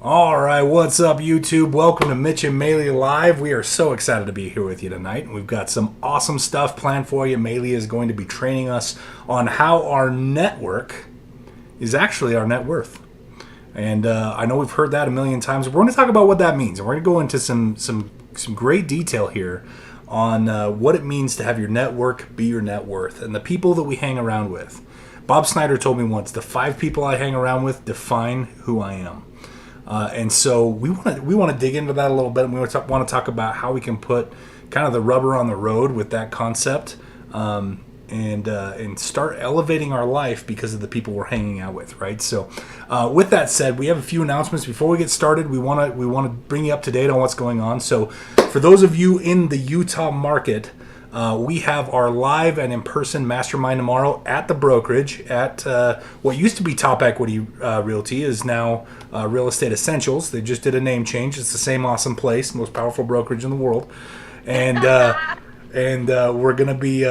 All right, what's up, YouTube? Welcome to Mitch and Maeli Live. We are so excited to be here with you tonight. We've got some awesome stuff planned for you. Maeli is going to be training us on how our network is actually our net worth. And I know we've heard that a million times. We're going to talk about what that means, and we're going to go into some great detail here on what it means to have your network be your net worth and the people that we hang around with. Bob Snyder told me once, the 5 people I hang around with define who I am. And so we want to dig into that a little bit, and we want to talk about how we can put kind of the rubber on the road with that concept, and start elevating our life because of the people we're hanging out with, right? So, with that said, we have a few announcements before we get started. We want to bring you up to date on what's going on. So, for those of you in the Utah market. We have our live and in-person mastermind tomorrow at the brokerage at what used to be Top Equity Realty is now Real Estate Essentials. They just did a name change. It's the same awesome place, most powerful brokerage in the world, and we're gonna be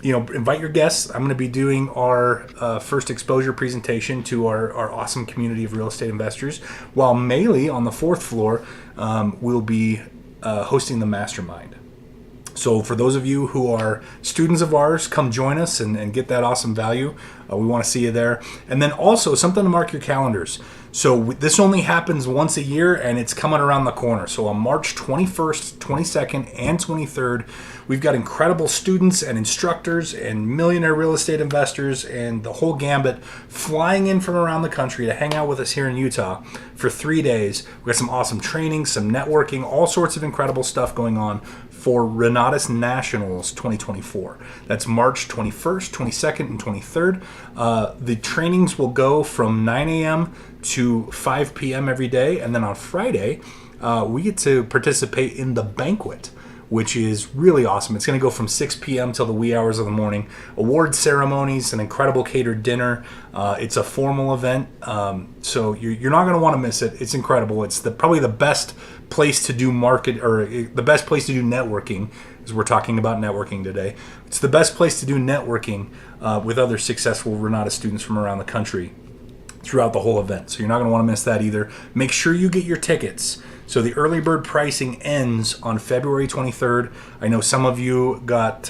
invite your guests. I'm gonna be doing our first exposure presentation to our awesome community of real estate investors, while Maeli on the fourth floor will be hosting the mastermind. So for those of you who are students of ours, come join us and get that awesome value. We want to see you there. And then also something to mark your calendars. So this only happens once a year, and it's coming around the corner. So on March 21st, 22nd, and 23rd, we've got incredible students and instructors and millionaire real estate investors and the whole gambit flying in from around the country to hang out with us here in Utah for 3 days. We've got some awesome training, some networking, all sorts of incredible stuff going on for Renatus Nationals 2024. That's March 21st, 22nd, and 23rd. The trainings will go from 9 a.m. to 5 p.m. every day. And then on Friday, we get to participate in the banquet, which is really awesome. It's going to go from 6 p.m. till the wee hours of the morning. Award ceremonies, an incredible catered dinner. It's a formal event, so you're not going to want to miss it. It's incredible. It's probably the best place to do the best place to do networking, as we're talking about networking today. It's the best place to do networking with other successful Renata students from around the country throughout the whole event. So you're not going to want to miss that either. Make sure you get your tickets. So the early bird pricing ends on February 23rd. I know some of you got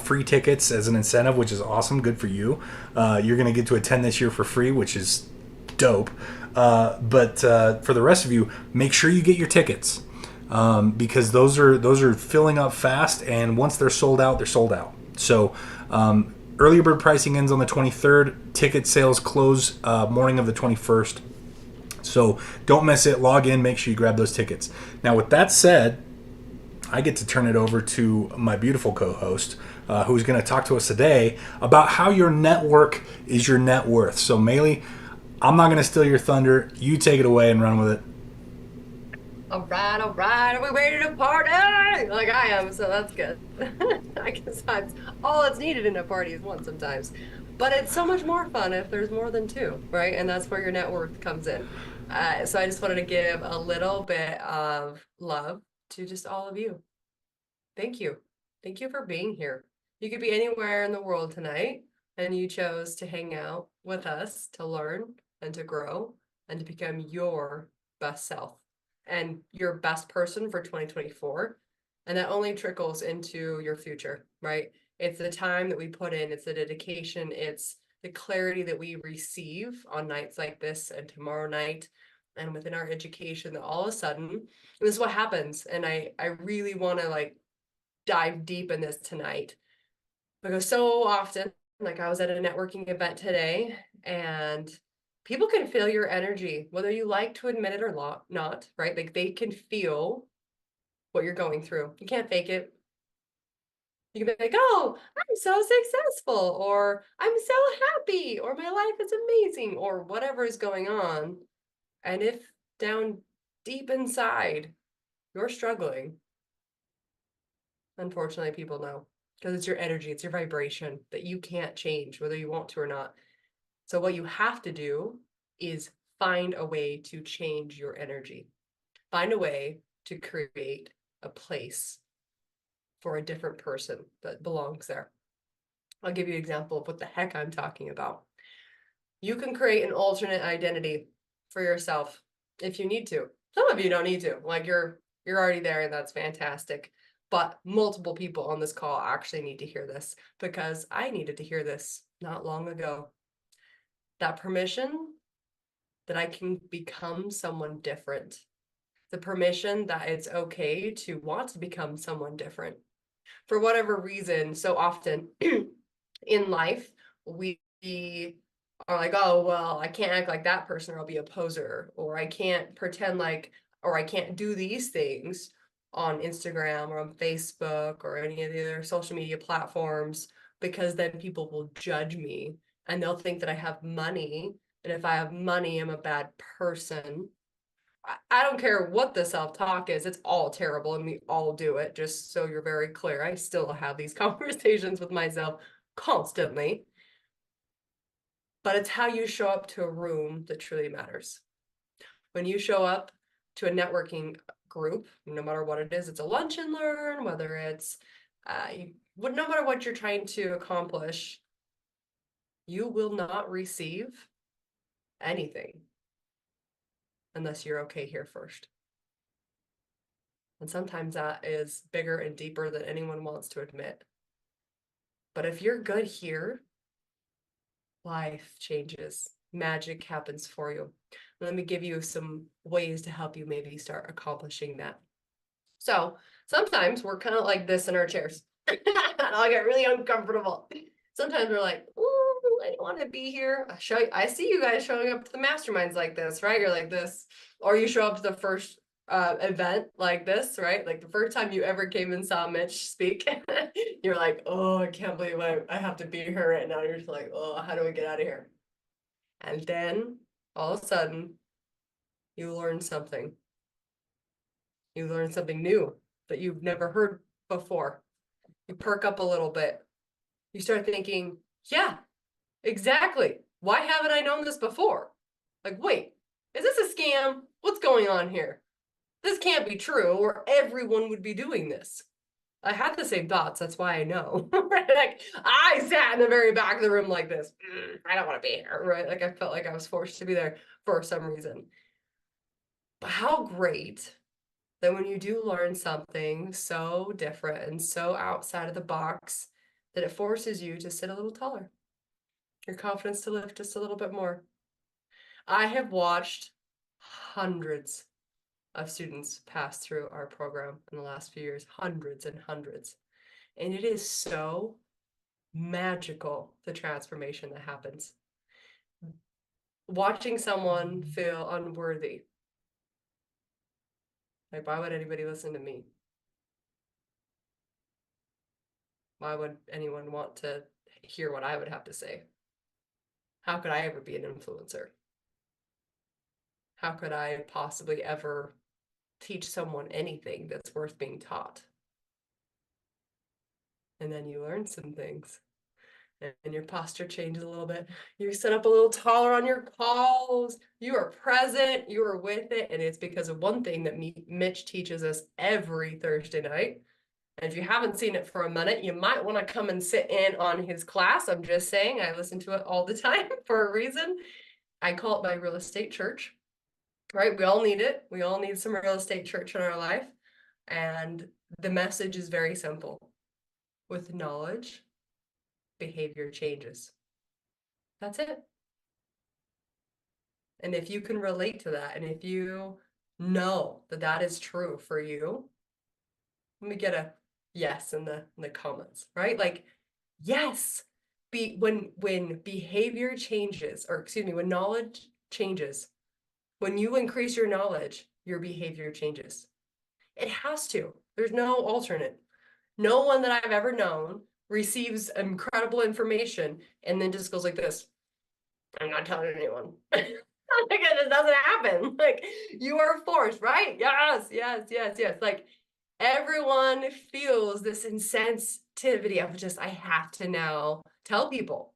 free tickets as an incentive, which is awesome. Good for you. You're going to get to attend this year for free, which is dope. But for the rest of you, make sure you get your tickets, because those are filling up fast, and once they're sold out, they're sold out. So early bird pricing ends on the 23rd. Ticket sales close morning of the 21st. So don't miss it. Log in. Make sure you grab those tickets. Now, with that said, I get to turn it over to my beautiful co-host, who's going to talk to us today about how your network is your net worth. So, Maeli, I'm not going to steal your thunder. You take it away and run with it. All right, all right. Are we ready to party? Like I am, so that's good. I guess that's all that's needed in a party is one sometimes. But it's so much more fun if there's more than two, right? And that's where your net worth comes in. So I just wanted to give a little bit of love to just all of you. Thank you. Thank you for being here. You could be anywhere in the world tonight, and you chose to hang out with us to learn and to grow and to become your best self and your best person for 2024. And that only trickles into your future, right? It's the time that we put in, it's the dedication, it's the clarity that we receive on nights like this and tomorrow night and within our education that all of a sudden, this is what happens. And I really want to like dive deep in this tonight because so often, like I was at a networking event today, and people can feel your energy, whether you like to admit it or not, right? Like they can feel what you're going through. You can't fake it. You can be like, oh, I'm so successful, or I'm so happy, or my life is amazing, or whatever is going on. And if down deep inside you're struggling, unfortunately, people know because it's your energy, it's your vibration that you can't change whether you want to or not. So, what you have to do is find a way to change your energy, find a way to create a place for a different person that belongs there. I'll give you an example of what the heck I'm talking about. You can create an alternate identity for yourself if you need to. Some of you don't need to. Like you're already there and that's fantastic. But multiple people on this call actually need to hear this because I needed to hear this not long ago. That permission that I can become someone different. The permission that it's okay to want to become someone different. For whatever reason, so often in life, we are like, oh, well, I can't act like that person or I'll be a poser, or I can't pretend like, or I can't do these things on Instagram or on Facebook or any of the other social media platforms because then people will judge me and they'll think that I have money. And if I have money, I'm a bad person. I don't care what the self-talk is, it's all terrible and we all do it, just so you're very clear. I still have these conversations with myself constantly. But it's how you show up to a room that truly matters. When you show up to a networking group, no matter what it is, it's a lunch and learn, whether it's no matter what you're trying to accomplish, you will not receive anything unless you're okay here first. And sometimes that is bigger and deeper than anyone wants to admit. But if you're good here, life changes. Magic happens for you. Let me give you some ways to help you maybe start accomplishing that. So sometimes we're kind of like this in our chairs. I'll get really uncomfortable. Sometimes we're like, ooh, I don't want to be here. I see you guys showing up to the masterminds like this, right? You're like this, or you show up to the first event like this, right? Like the first time you ever came and saw Mitch speak, you're like, oh, I can't believe I have to be here right now. You're just like, oh, how do I get out of here? And then all of a sudden, you learn something. You learn something new that you've never heard before. You perk up a little bit. You start thinking, yeah, exactly. Why haven't I known this before? Like, wait, is this a scam? What's going on here? This can't be true, or everyone would be doing this. I had the same thoughts. That's why I know. Right? Like, I sat in the very back of the room like this. I don't want to be here. Right? Like, I felt like I was forced to be there for some reason. But how great that when you do learn something so different and so outside of the box, that it forces you to sit a little taller, your confidence to lift just a little bit more. I have watched hundreds of students pass through our program in the last few years, hundreds and hundreds. And it is so magical, the transformation that happens. Watching someone feel unworthy. Like, why would anybody listen to me? Why would anyone want to hear what I would have to say? How could I ever be an influencer? How could I possibly ever teach someone anything that's worth being taught? And then you learn some things and your posture changes a little bit. You sit up a little taller on your calls. You are present, you are with it. And it's because of one thing that Mitch teaches us every Thursday night. And if you haven't seen it for a minute, you might want to come and sit in on his class. I'm just saying, I listen to it all the time for a reason. I call it my real estate church, right? We all need it. We all need some real estate church in our life. And the message is very simple. With knowledge, behavior changes. That's it. And if you can relate to that, and if you know that that is true for you, let me get a yes in the comments, right? Like, yes, when behavior changes, or excuse me, when knowledge changes, when you increase your knowledge, your behavior changes. It has to. There's no alternate. No one that I've ever known receives incredible information and then just goes like this. I'm not telling anyone. Like it just doesn't happen. Like you are forced, right? Yes, yes, yes, yes. Like everyone feels this insensitivity of just, I have to now tell people.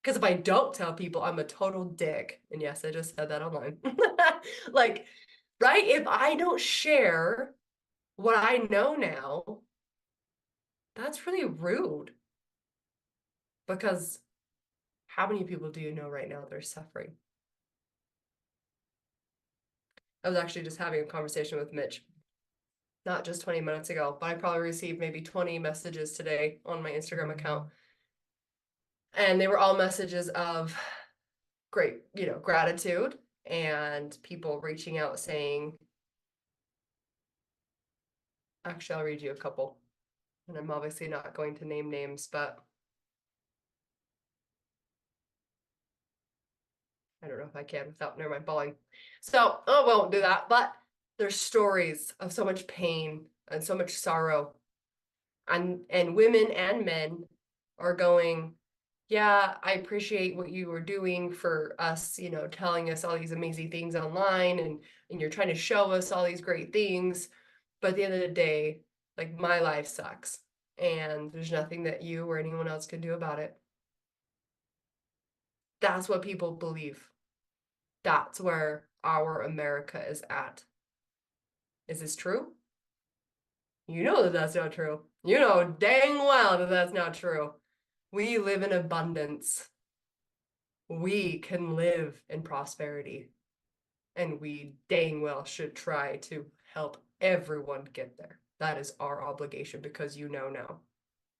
Because if I don't tell people, I'm a total dick. And yes, I just said that online. Like, right? If I don't share what I know now, that's really rude. Because How many people do you know right now that are suffering? I was actually just having a conversation with Mitch, not just 20 minutes ago, but I probably received maybe 20 messages today on my Instagram account. And they were all messages of great, gratitude, and people reaching out saying, actually, I'll read you a couple. And I'm obviously not going to name names, but I don't know if I can without, never mind, bawling. So I won't do that. But there's stories of so much pain and so much sorrow. And women and men are going, yeah, I appreciate what you were doing for us, telling us all these amazing things online, and you're trying to show us all these great things. But at the end of the day, like, my life sucks, and there's nothing that you or anyone else can do about it. That's what people believe. That's where our America is at. Is this true? You know that that's not true. You know dang well that that's not true. We live in abundance. We can live in prosperity. And we dang well should try to help everyone get there. That is our obligation, because you know now.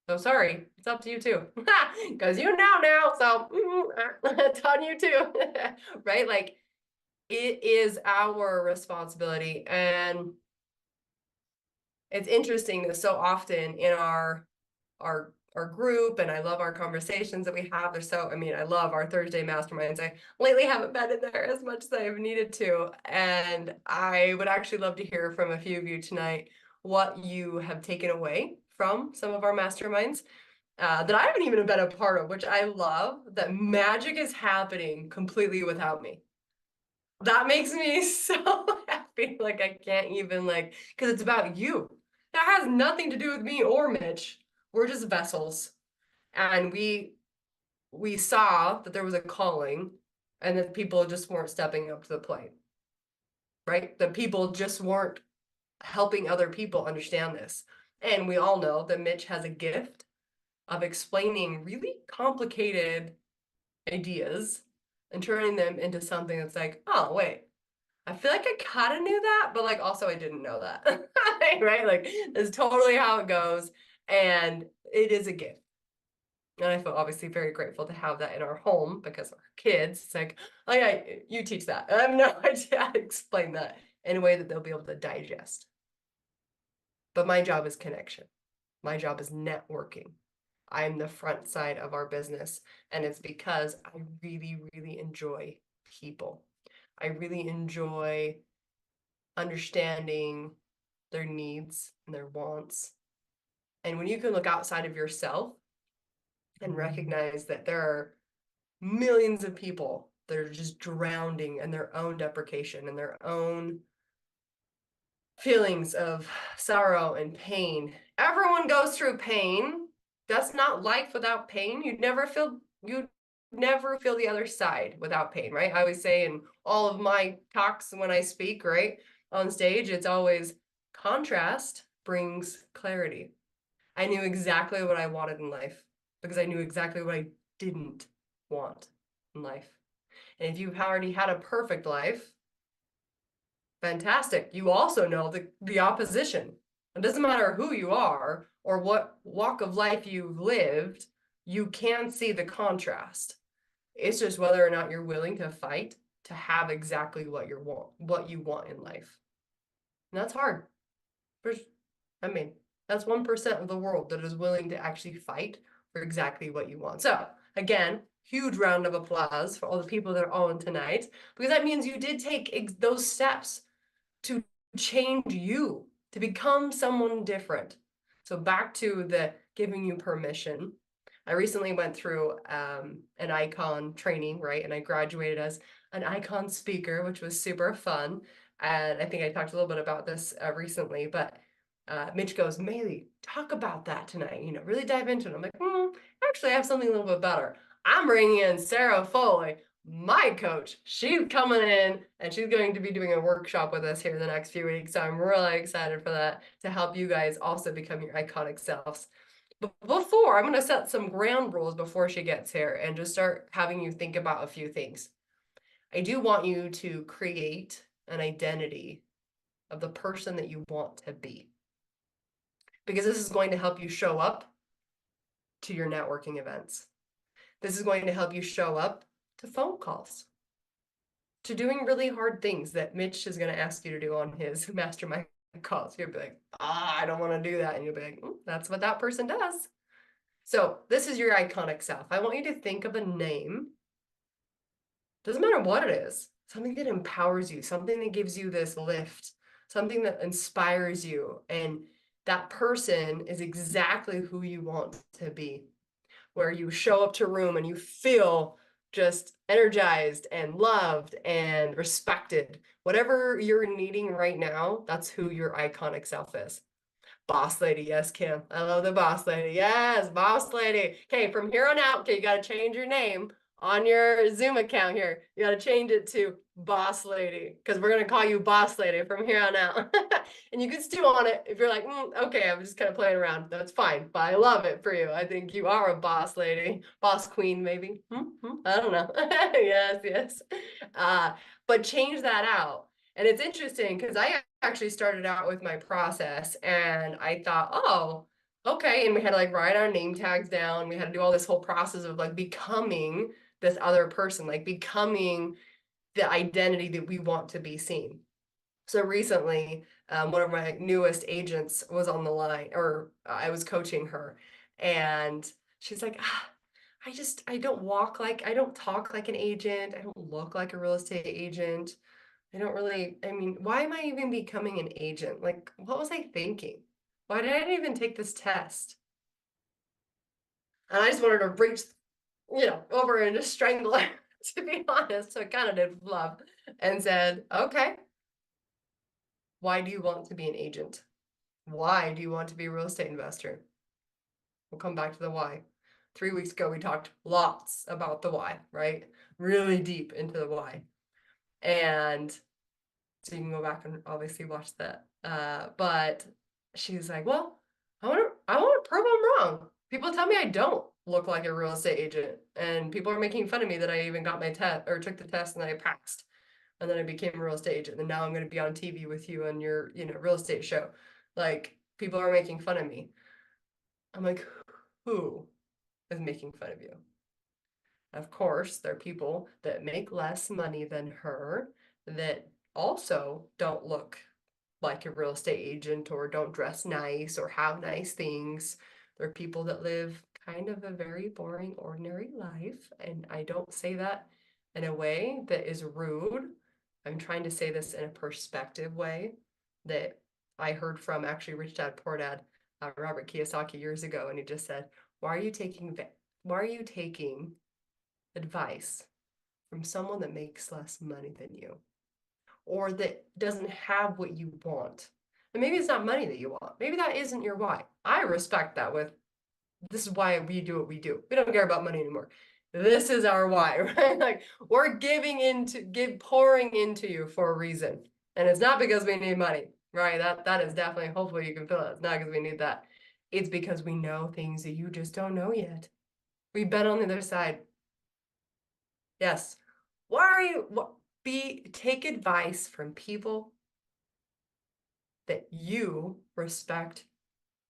So sorry, it's up to you too. Because you know now, so it's on you too. Right? Like, it is our responsibility. And it's interesting that so often in our group, and I love our conversations that we have. They're so, I love our Thursday masterminds. I lately haven't been in there as much as I've needed to. And I would actually love to hear from a few of you tonight what you have taken away from some of our masterminds that I haven't even been a part of, which I love, that magic is happening completely without me. That makes me so happy. Like, I can't even, like, because it's about you. That has nothing to do with me or Mitch. We're just vessels. And we saw that there was a calling, and that people just weren't stepping up to the plate. Right? That people just weren't helping other people understand this. And we all know that Mitch has a gift of explaining really complicated ideas and turning them into something that's like, oh, wait, I feel like I kind of knew that, but like also I didn't know that. Right? Like, that's totally how it goes. And it is a gift. And I feel obviously very grateful to have that in our home, because our kids, it's like, oh yeah, you teach that. I have no idea how to explain that in a way that they'll be able to digest. But my job is connection. My job is networking. I'm the front side of our business. And it's because I really, really enjoy people. I really enjoy understanding their needs and their wants. And when you can look outside of yourself and recognize that there are millions of people that are just drowning in their own deprecation and their own feelings of sorrow and pain. Everyone goes through pain. That's not life without pain. You'd never feel the other side without pain, right? I always say in all of my talks when I speak, right, on stage, it's always contrast brings clarity. I knew exactly what I wanted in life because I knew exactly what I didn't want in life. And if you've already had a perfect life, fantastic. You also know the opposition. It doesn't matter who you are or what walk of life you've lived, you can see the contrast. It's just whether or not you're willing to fight to have exactly what you want in life. And that's hard. That's 1% of the world that is willing to actually fight for exactly what you want. So again, huge round of applause for all the people that are on tonight, because that means you did take those steps to change you, to become someone different. So back to the giving you permission. I recently went through an icon training, right? And I graduated as an icon speaker, which was super fun. And I think I talked a little bit about this recently, but Mitch goes, Maeli, talk about that tonight, really dive into it. I'm like, actually, I have something a little bit better. I'm bringing in Sarah Foley, my coach. She's coming in and she's going to be doing a workshop with us here the next few weeks. So I'm really excited for that, to help you guys also become your iconic selves. Before, I'm going to set some ground rules before she gets here and just start having you think about a few things. I do want you to create an identity of the person that you want to be, because this is going to help you show up to your networking events. This is going to help you show up to phone calls, to doing really hard things that Mitch is going to ask you to do on his mastermind calls. You'll be like, I don't want to do that. And you'll be like, that's what that person does. So this is your iconic self. I want you to think of a name. Doesn't matter what it is. Something that empowers you, something that gives you this lift, something that inspires you. And that person is exactly who you want to be, where you show up to a room and you feel just energized and loved and respected. Whatever you're needing right now, that's who your iconic self is. Boss lady, yes, Kim. I love the boss lady. Yes, boss lady. Okay, from here on out, okay, you got to change your name on your Zoom account here. You got to change it to boss lady, because we're going to call you boss lady from here on out. And you can stew on it if you're like, okay, I'm just kind of playing around. That's fine, but I love it for you. I think you are a boss lady, boss queen, maybe. I don't know. Yes, yes. But change that out. And it's interesting because I actually started out with my process and I thought, oh, okay. And we had to like write our name tags down. We had to do all this whole process of like becoming this other person, like becoming the identity that we want to be seen. So recently, one of my newest agents was on the line, or I was coaching her, and she's like, I I don't talk like an agent. I don't look like a real estate agent. I don't really, I mean, why am I even becoming an agent? Like, what was I thinking? Why did I even take this test? And I just wanted to reach, over and just strangle her, to be honest. So I kind of did love and said, okay, why do you want to be an agent? Why do you want to be a real estate investor? We'll come back to the why. 3 weeks ago, we talked lots about the why, right? Really deep into the why. And so you can go back and obviously watch that. But she's like, well, I want to prove I'm wrong. People tell me I don't look like a real estate agent, and people are making fun of me that I even got my test or took the test and then I passed, and then I became a real estate agent, and now I'm going to be on TV with you on your, real estate show. Like, people are making fun of me. I'm like, who is making fun of you? Of course, there are people that make less money than her that also don't look like a real estate agent or don't dress nice or have nice things. There are people that live kind of a very boring, ordinary life. And I don't say that in a way that is rude. I'm trying to say this in a perspective way that I heard from actually Rich Dad Poor Dad, Robert Kiyosaki years ago. And he just said, why are you taking advice from someone that makes less money than you, or that doesn't have what you want? And maybe it's not money that you want. Maybe that isn't your why. I respect that. This is why we do what we do. We don't care about money anymore. This is our why, right? Like, we're pouring into you for a reason. And it's not because we need money, right? That is definitely, hopefully you can feel it. It's not because we need that. It's because we know things that you just don't know yet. We've been on the other side. Yes. Take advice from people that you respect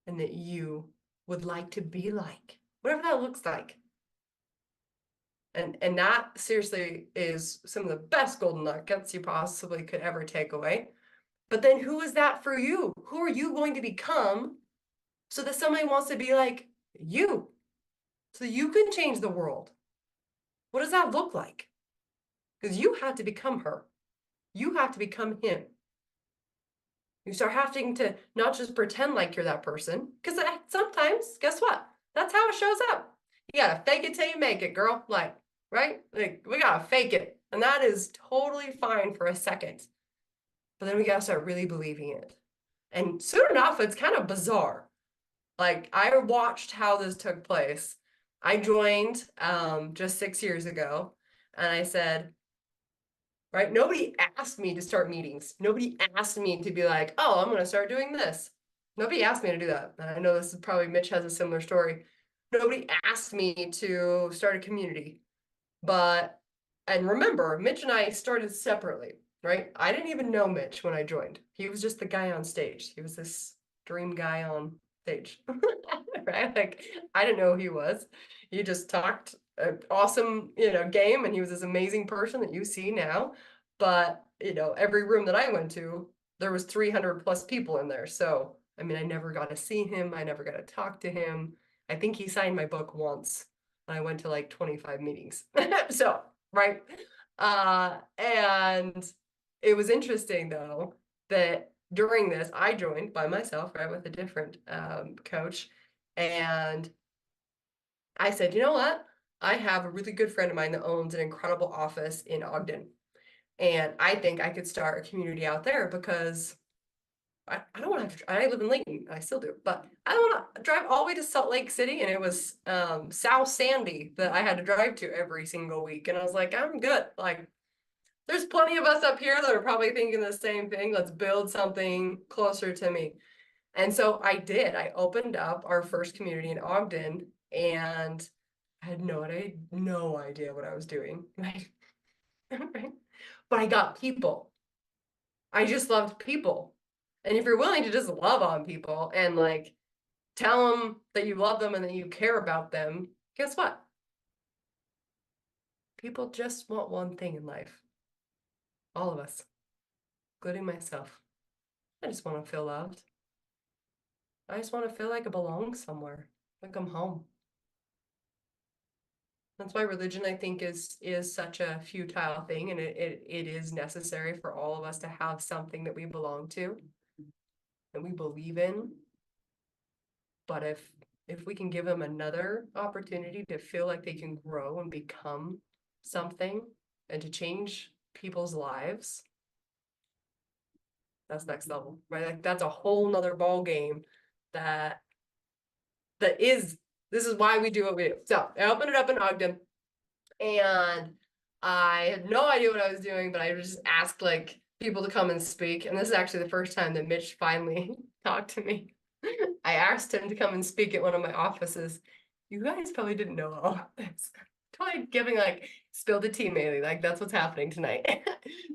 and that you would like to be like, whatever that looks like. And that seriously is some of the best golden nuggets you possibly could ever take away. But then who is that for you? Who are you going to become so that somebody wants to be like you? So you can change the world. What does that look like? Because you have to become her. You have to become him. You start having to not just pretend like you're that person, because sometimes, guess what? That's how it shows up. You gotta fake it till you make it, girl. Like, right? Like, we gotta fake it. And that is totally fine for a second. But then we gotta start really believing it. And soon enough, it's kind of bizarre. Like, I watched how this took place. I joined just 6 years ago, and I said, right? Nobody asked me to start meetings. Nobody asked me to be like, oh, I'm going to start doing this. Nobody asked me to do that. And I know this is probably Mitch has a similar story. Nobody asked me to start a community. But, and remember, Mitch and I started separately, right? I didn't even know Mitch when I joined. He was just the guy on stage. He was this dream guy on stage, right? Like, I didn't know who he was. He just talked an awesome, game, and he was this amazing person that you see now. But, every room that I went to, there was 300 plus people in there. So, I mean, I never got to see him. I never got to talk to him. I think he signed my book once. I went to like 25 meetings. So, right. And it was interesting though that during this, I joined by myself, right, with a different coach. And I said, you know what? I have a really good friend of mine that owns an incredible office in Ogden. And I think I could start a community out there because I don't want to I live in Layton, I still do, but I don't want to drive all the way to Salt Lake City, and it was South Sandy that I had to drive to every single week. And I was like, I'm good. Like, there's plenty of us up here that are probably thinking the same thing. Let's build something closer to me. And so I did. I opened up our first community in Ogden, and I had no idea what I was doing. Right. But I got people. I just loved people. And if you're willing to just love on people and like tell them that you love them and that you care about them, guess what? People just want one thing in life. All of us, including myself. I just want to feel loved. I just want to feel like I belong somewhere, like I'm home. That's why religion, I think, is such a futile thing, and it is necessary for all of us to have something that we belong to and we believe in. But if we can give them another opportunity to feel like they can grow and become something and to change people's lives, that's next level, right? Like that's a whole nother ball game that this is why we do what we do. So I opened it up in Ogden, and I had no idea what I was doing, but I just asked like people to come and speak. And this is actually the first time that Mitch finally talked to me. I asked him to come and speak at one of my offices. You guys probably didn't know all of this. Totally giving like spill the tea, Maeli. Like that's what's happening tonight.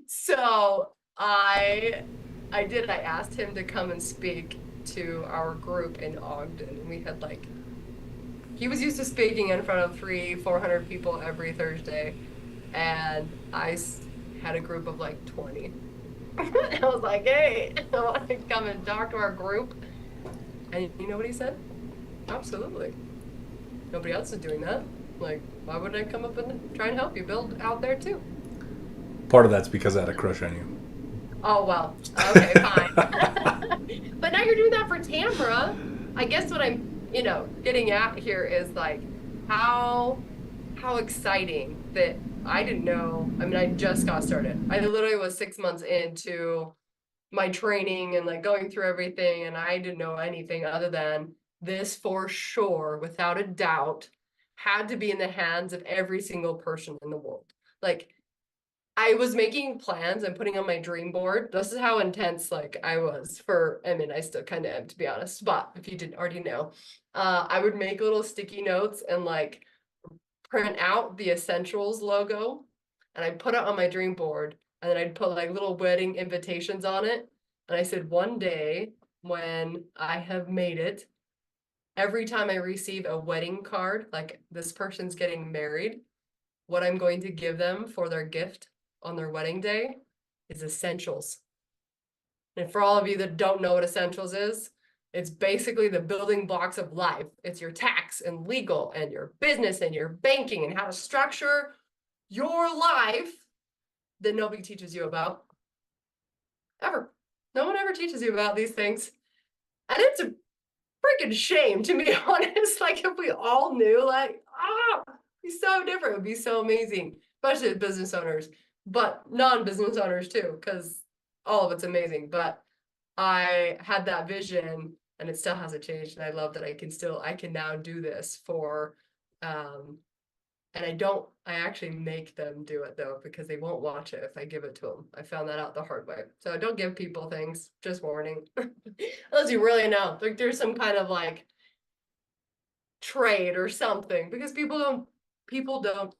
So I did. I asked him to come and speak to our group in Ogden. And we had like he was used to speaking in front of 300-400 people every Thursday, and had a group of like 20. I was like, hey, I want to come and talk to our group. And you know what he said? Absolutely. Nobody else is doing that. Like, why wouldn't I come up and try and help you build out there too? Part of that's because I had a crush on you. Oh, well, okay, fine. But now you're doing that for Tamra. I guess what I'm, getting at here is like how exciting that I didn't know. I mean, I just got started. I literally was 6 months into my training and like going through everything, and I didn't know anything other than this for sure, without a doubt, had to be in the hands of every single person in the world. Like I was making plans and putting on my dream board. This is how intense like I was for, I mean, I still kind of am, to be honest, but if you didn't already know, I would make little sticky notes and like print out the Essentials logo, and I'd put it on my dream board, and then I'd put like little wedding invitations on it. And I said, one day when I have made it, every time I receive a wedding card, like this person's getting married, what I'm going to give them for their gift on their wedding day is Essentials. And for all of you that don't know what Essentials is, it's basically the building blocks of life. It's your tax and legal and your business and your banking and how to structure your life that nobody teaches you about. Ever. No one ever teaches you about these things. And it's a freaking shame, to be honest. Like if we all knew, like, it'd be so different. It would be so amazing, especially as business owners, but non-business owners too, because all of it's amazing. But I had that vision, and it still hasn't changed. And I love that I can now do this for And I actually make them do it though, because they won't watch it if I give it to them. I found that out the hard way. So don't give people things, just warning. Unless you really know, like there's some kind of like trade or something, because people don't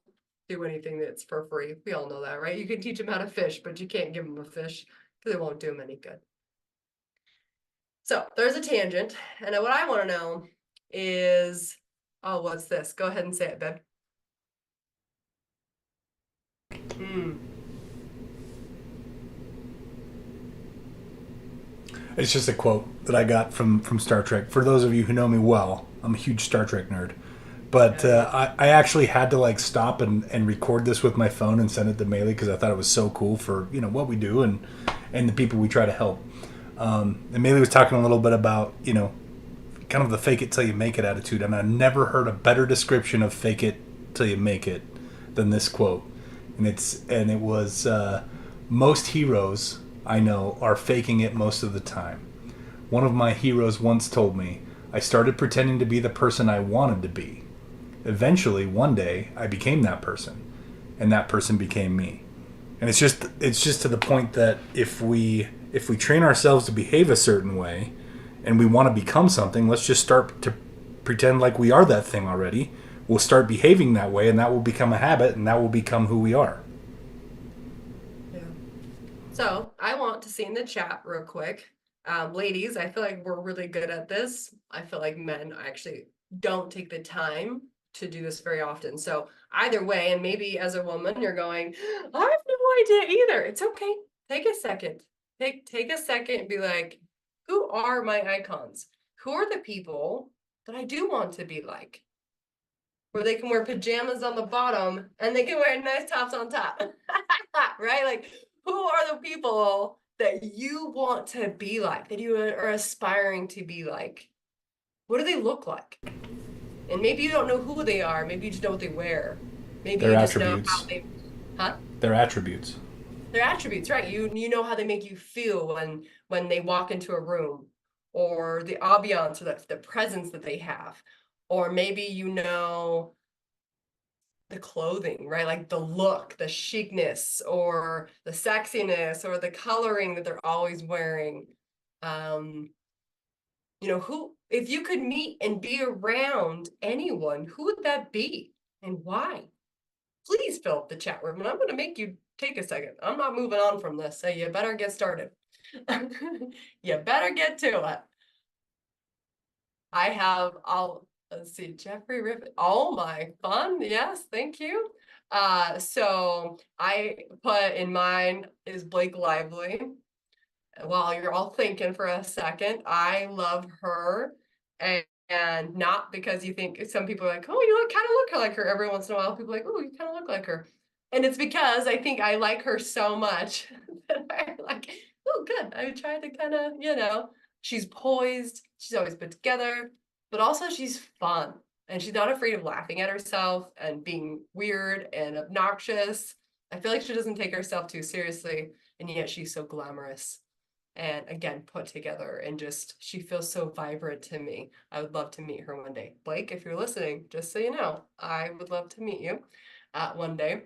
do anything that's for free. We all know that, right? You can teach them how to fish, but you can't give them a fish because it won't do them any good. So there's a tangent. And what I want to know is, oh, what's this? Go ahead and say it, babe. Hmm. It's just a quote that I got from Star Trek. For those of you who know me well, I'm a huge Star Trek nerd. But Yeah. I actually had to like stop and record this with my phone and send it to Melee because I thought it was so cool for what we do and the people we try to help. And Melee was talking a little bit about kind of the fake it till you make it attitude, and I never heard a better description of fake it till you make it than this quote. And it was most heroes I know are faking it most of the time. One of my heroes once told me, I started pretending to be the person I wanted to be. Eventually, one day, I became that person, and that person became me. And it's just to the point that if we train ourselves to behave a certain way, and we want to become something, let's just start to pretend like we are that thing already. We'll start behaving that way, and that will become a habit, and that will become who we are. Yeah. So I want to see in the chat real quick. Ladies, I feel like we're really good at this. I feel like men actually don't take the time to do this very often. So either way, and maybe as a woman, you're going, I have no idea either. It's okay. Take a second. Take a second and be like, who are my icons? Who are the people that I do want to be like? Where they can wear pajamas on the bottom and they can wear nice tops on top. Right? Like, who are the people that you want to be like, that you are aspiring to be like? What do they look like? And maybe you don't know who they are. Maybe you just know what they wear. Maybe Their you just know how attributes. they, huh? Their attributes. Their attributes, right? You know how they make you feel when they walk into a room, or the ambiance, or the presence that they have. Or maybe you know the clothing, right? Like the look, the chicness, or the sexiness, or the coloring that they're always wearing. Um, who, if you could meet and be around anyone, who would that be and why? Please fill up the chat room, and I'm going to make you take a second. I'm not moving on from this, so you better get started. You better get to it. Let's see, Jeffrey Rippet. Oh my, fun. Yes, thank you. So I put in mine is Blake Lively. While you're all thinking for a second, I love her. And not because you think some people are like, oh, you kind of look like her. Every once in a while, people are like, oh, you kind of look like her. And it's because I think I like her so much that I like, oh, good. I tried to kind of, she's poised, she's always put together, but also she's fun. And she's not afraid of laughing at herself and being weird and obnoxious. I feel like she doesn't take herself too seriously, and yet she's so glamorous and again put together, and just she feels so vibrant to me. I would love to meet her one day. Blake, if you're listening, just so you know, I would love to meet you one day.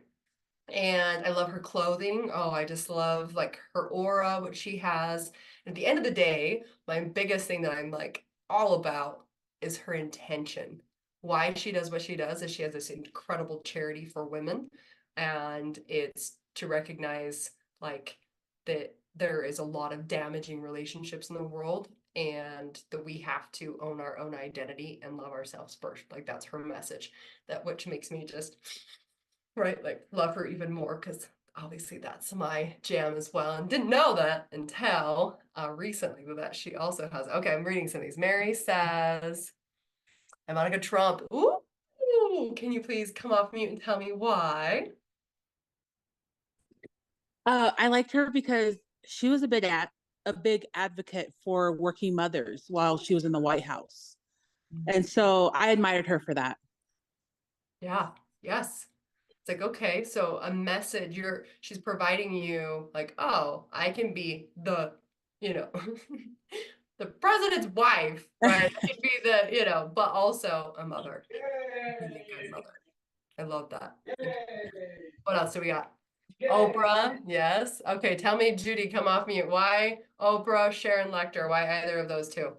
And I love her clothing. Oh, I just love like her aura, what she has. At the end of the day, my biggest thing that I'm like all about is her intention. Why she does what she does is she has this incredible charity for women, and it's to recognize like that there is a lot of damaging relationships in the world, and that we have to own our own identity and love ourselves first. Like that's her message, that which makes me just right, like love her even more, because obviously that's my jam as well, and didn't know that until recently that she also has. Okay, I'm reading some of these. Mary says, Monica Trump. Ooh, can you please come off mute and tell me why? I liked her because she was a big advocate for working mothers while she was in the White House. And so I admired her for that. Yeah, yes. It's like, okay, so a message she's providing you like, oh, I can be you know, the president's wife, right? I can be but also a mother. I can be a good mother. I love that. What else do we got? Oprah, yes. Okay, tell me, Judy, come off mute. Why Oprah, Sharon Lecter? Why either of those two?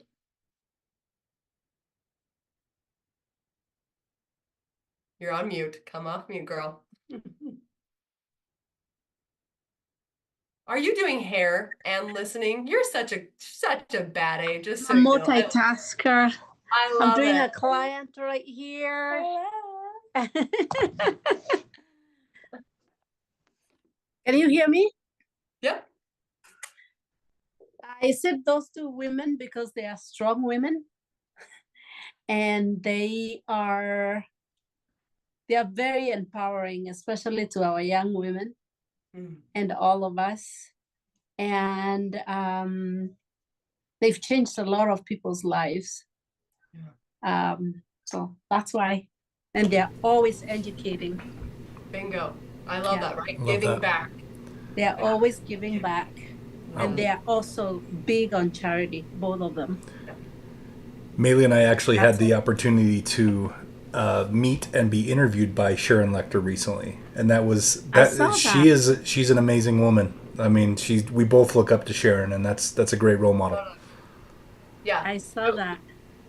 You're on mute. Come off mute, girl. Are you doing hair and listening? You're such a bad A, just so A you know. multitasker. I I'm love doing a it. client right here. Can you hear me? Yep. I said those two women because they are strong women and they are very empowering, especially to our young women and all of us. And they've changed a lot of people's lives. So that's why. And they're always educating. Bingo. I love that, right? Love Giving that. back. They're always giving back. And they Um, are also big on charity, both of them. Maeli and I actually had the opportunity to meet and be interviewed by Sharon Lecter recently, and that was I saw that. she's an amazing woman. I mean, we both look up to Sharon, and that's a great role model. Yeah. I saw that.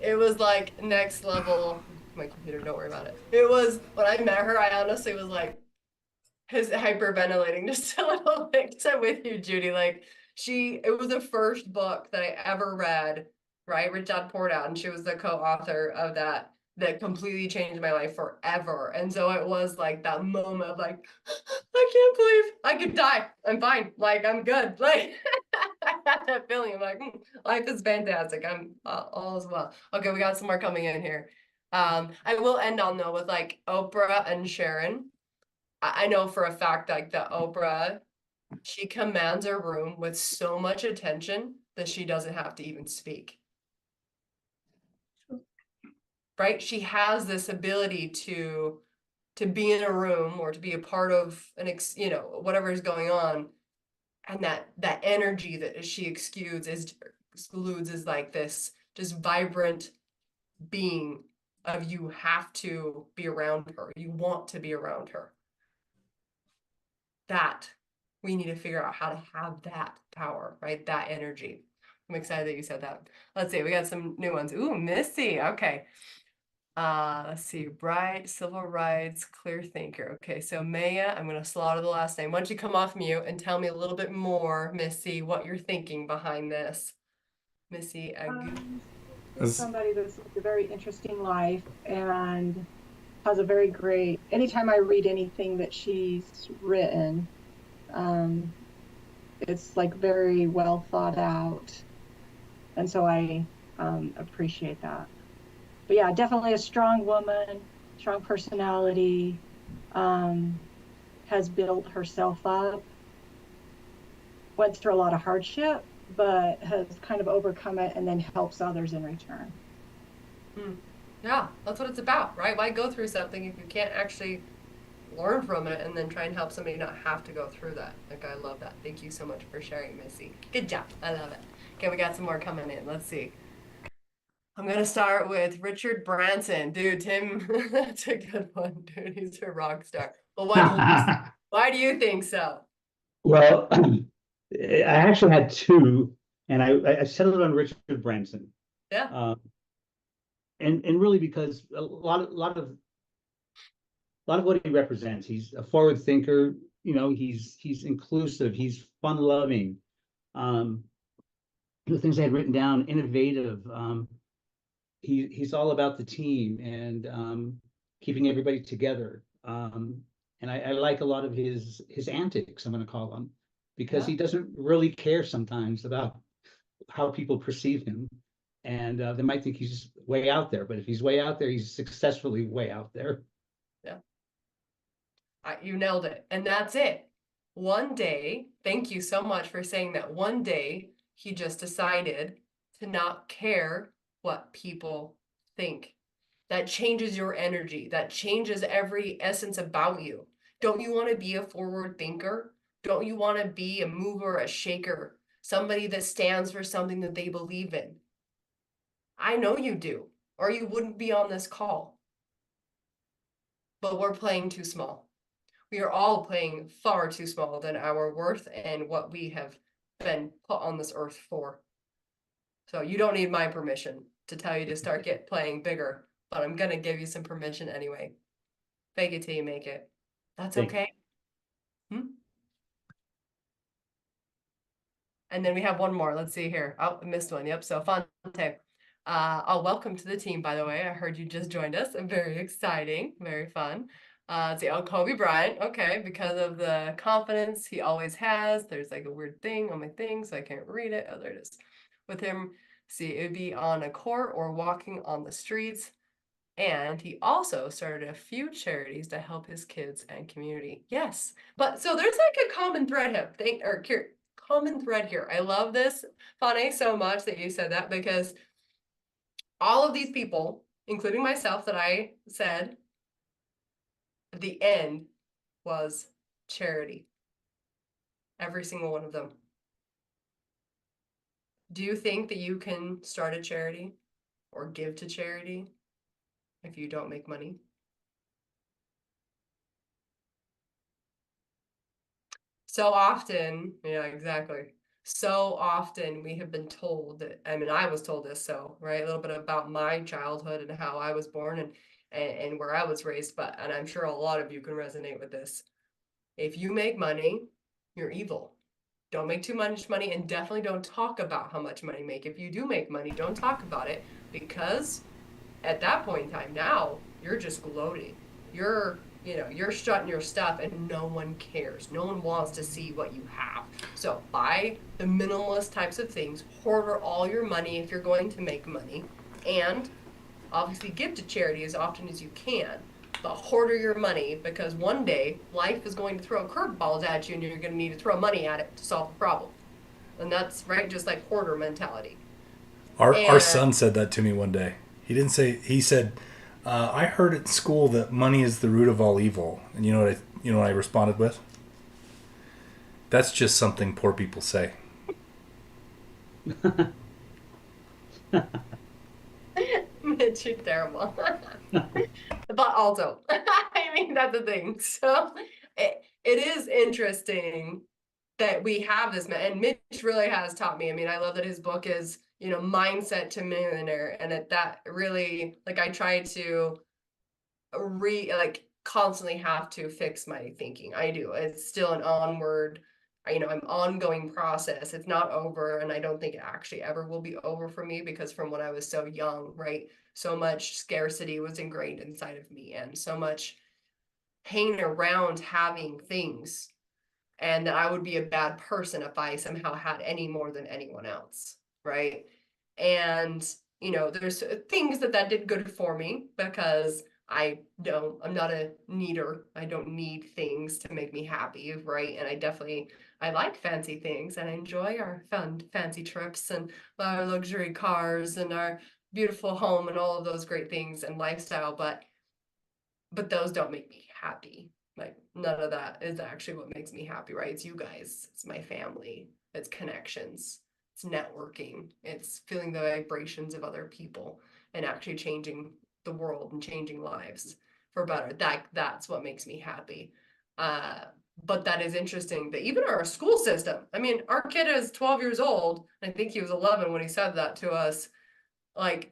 It was like next level. My computer, don't worry about it. It was when I met her, I honestly was like his hyperventilating just a little bit. 'Cause I'm with you, Judy. Like it was the first book that I ever read, right? Rich Dad Poor Dad, and she was the co-author of that completely changed my life forever. And so it was like that moment of like, I can't believe I could die. I'm fine. Like I'm good. Like I had that feeling. I'm like, life is fantastic. I'm all as well. Okay, we got some more coming in here. I will end on though with like Oprah and Sharon. I know for a fact like that Oprah, she commands a room with so much attention that she doesn't have to even speak. Right? She has this ability to be in a room or to be a part of whatever is going on, and that energy that she excludes is like this just vibrant being of you have to be around her. You want to be around her. That we need to figure out how to have that power, right? That energy. I'm excited that you said that. Let's see, we got some new ones. Ooh, Missy. Okay. Let's see. Bright, civil rights, clear thinker. Okay, so Maya, I'm gonna slaughter the last name. Why don't you come off mute and tell me a little bit more, Missy, what you're thinking behind this? Missy She's somebody that's lived a very interesting life and has a very great, anytime I read anything that she's written, it's like very well thought out. And so I appreciate that. But yeah, definitely a strong woman, strong personality, has built herself up, went through a lot of hardship, but has kind of overcome it and then helps others in return. Yeah, that's what it's about, right? Why go through something if you can't actually learn from it and then try and help somebody not have to go through that? Like, I love that. Thank you so much for sharing, Missy. Good job. I love it. Okay, we got some more coming in. Let's see. I'm gonna start with Richard Branson. Dude, Tim, that's a good one, dude. He's a rock star. Well, why do you think so? Well, I actually had two, and I settled on Richard Branson. Yeah. And really because a lot of what he represents. He's a forward thinker. He's inclusive. He's fun loving. The things I had written down, innovative. He's all about the team and keeping everybody together. And I like a lot of his antics, I'm going to call them, because he doesn't really care sometimes about how people perceive him. And they might think he's way out there, but if he's way out there, he's successfully way out there. Yeah. You nailed it. And that's it. One day, thank you so much for saying that. One day, he just decided to not care what people think. That changes your energy. That changes every essence about you. Don't you want to be a forward thinker? Don't you want to be a mover, a shaker, somebody that stands for something that they believe in? I know you do, or you wouldn't be on this call. but we're playing too small. We are all playing far too small than our worth and what we have been put on this earth for. So you don't need my permission to tell you to start playing bigger, but I'm gonna give you some permission anyway. Fake it till you make it. That's okay. And then we have one more. Let's see here. Oh, I missed one. Yep. So Fonte. Welcome to the team, by the way. I heard you just joined us. Very exciting. Very fun. Let's see. Oh, Kobe Bryant. Okay. Because of the confidence he always has. There's like a weird thing on my thing, so I can't read it. Oh, there it is. With him, see, it would be on a court or walking on the streets. And he also started a few charities to help his kids and community. Yes. But so there's like a common thread here. Common thread here. I love this, Fane, so much that you said that, because all of these people, including myself, that I said, the end was charity. Every single one of them. Do you think that you can start a charity or give to charity if you don't make money? So often, yeah, exactly. So often we have been told that, I mean, I was told this, so, right, a little bit about my childhood and how I was born and where I was raised, and I'm sure a lot of you can resonate with this. If you make money, you're evil. Don't make too much money, and definitely don't talk about how much money you make. If you do make money, don't talk about it, because at that point in time, now you're just gloating. You're strutting your stuff and no one cares. No one wants to see what you have. So buy the minimalist types of things, hoard all your money if you're going to make money, and obviously give to charity as often as you can. But hoard your money, because one day life is going to throw curveballs at you and you're going to need to throw money at it to solve the problem. And that's right, just like hoarder mentality. Our son said that to me one day. He said, I heard at school that money is the root of all evil. And you know what I responded with? That's just something poor people say. Mitch, you're terrible. But also, I mean, that's the thing. So it is interesting that we have this, and Mitch really has taught me. I mean, I love that his book is, Mindset to Millionaire, and that really, like, I try to constantly have to fix my thinking. I do. It's still an an ongoing process. It's not over, and I don't think it actually ever will be over for me, because from when I was so young, right, so much scarcity was ingrained inside of me, and so much pain around having things, and that I would be a bad person if I somehow had any more than anyone else, right? And there's things that did good for me, because I'm not a needer. I don't need things to make me happy, right? And I like fancy things, and I enjoy our fun fancy trips and our luxury cars and our beautiful home and all of those great things and lifestyle, but those don't make me happy. Like, none of that is actually what makes me happy, right? It's you guys, it's my family, it's connections, it's networking, it's feeling the vibrations of other people and actually changing the world and changing lives for better. That's what makes me happy. But that is interesting that even our school system, I mean, our kid is 12 years old. I think he was 11 when he said that to us. Like,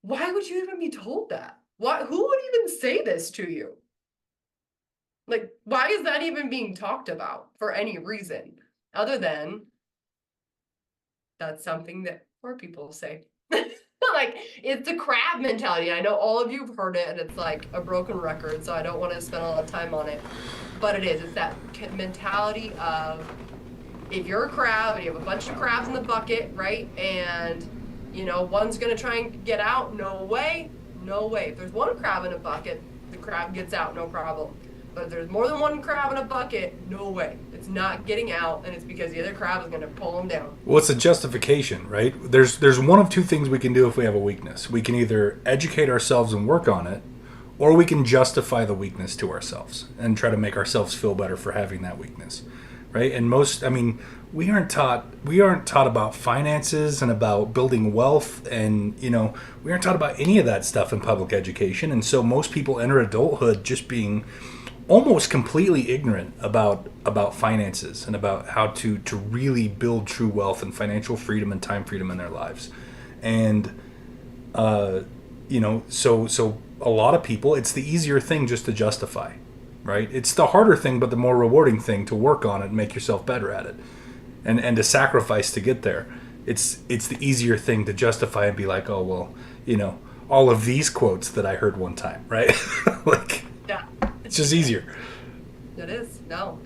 why would you even be told that? Who would even say this to you? Like, why is that even being talked about for any reason other than that's something that poor people say? Like, it's the crab mentality. I know all of you have heard it, and it's like a broken record, so I don't want to spend a lot of time on it. But it's that mentality of, if you're a crab and you have a bunch of crabs in the bucket, right? And, one's going to try and get out. No way. No way. If there's one crab in a bucket, the crab gets out, no problem. But if there's more than one crab in a bucket, no way. It's not getting out, and it's because the other crab is going to pull them down. Well, it's a justification, right? There's one of two things we can do if we have a weakness. We can either educate ourselves and work on it, or we can justify the weakness to ourselves and try to make ourselves feel better for having that weakness. right? And most, I mean, we aren't taught about finances and about building wealth, and we aren't taught about any of that stuff in public education. And so most people enter adulthood just being almost completely ignorant about finances and about how to really build true wealth and financial freedom and time freedom in their lives. And so a lot of people, it's the easier thing just to justify, right? It's the harder thing, but the more rewarding thing to work on it and make yourself better at it, and to sacrifice to get there. It's the easier thing to justify and be like, oh well, all of these quotes that I heard one time, right? Like, Yeah. it's just easier. It is. No.